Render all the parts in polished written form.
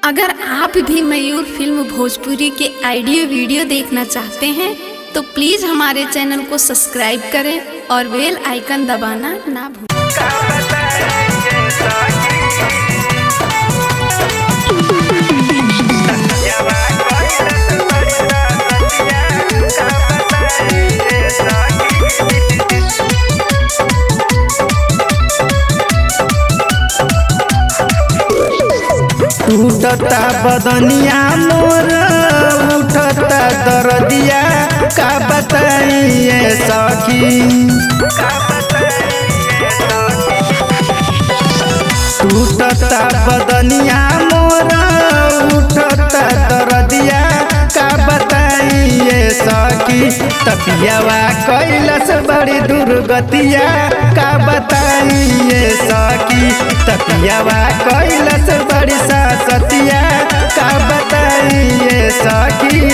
अगर आप भी मयूर फिल्म भोजपुरी के ऑडियो वीडियो देखना चाहते हैं तो प्लीज़ हमारे चैनल को सब्सक्राइब करें और बेल आइकन दबाना ना भूलें। टूटता बदनिया मोर उठता दर्दिया का बताइए सखी। टूटता बदनिया मोर उठता दर्दिया का बताइए सखी। तपियावा कैलस बड़ी दुर्गतिया का बताइए सखी। तपियावा कैलस बड़ी सासतिया का बताइए सखी।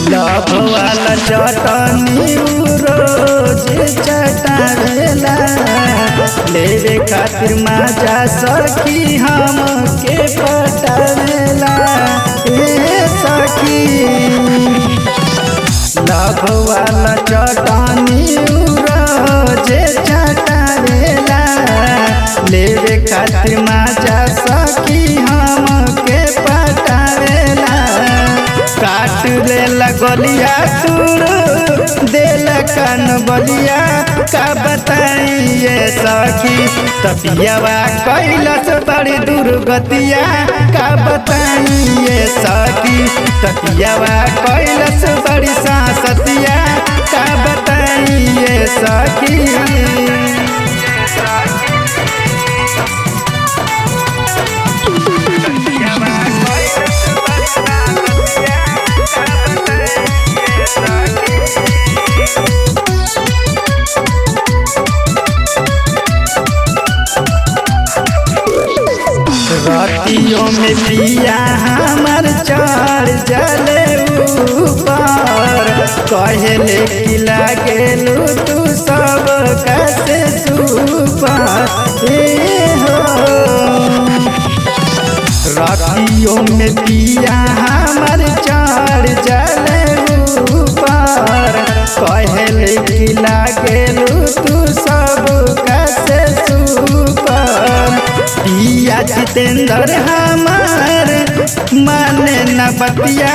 लभ वाला चटनी रोज चटावेला लेवे खातिर मजा सखी हम के पटावेला ए सखी। लभ वाला चटनी रोज चटावेला लेवे खातिर मजा सखी हम के पटावेला। काट ले लगलिया सुर देल कान बलिया का बताइए सखी। तपियावा कैलस बड़ी दुर्गतिया का बताइए सखी। तपियावा कैलस बड़ी सासतिया का बताइए सखी। रातियों में पिया हमर चढ़ जले ऊपर कहले कि लागेलू तू सब कैसे सुपर हो। रातियों में पिया हमर चढ़ जले ऊपर कहले कि लागेलू तू सब कैसे सुपर। पिया जितेंद्र हमार माने न बतिया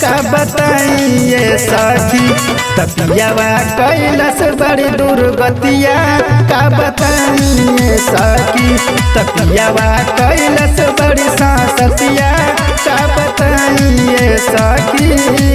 का बताइए सखी। तपियावा कैलस बड़ी दुर्गतिया का बताइए सखी। तपियावा कैलस बड़ी सासतिया का बताइए सखी।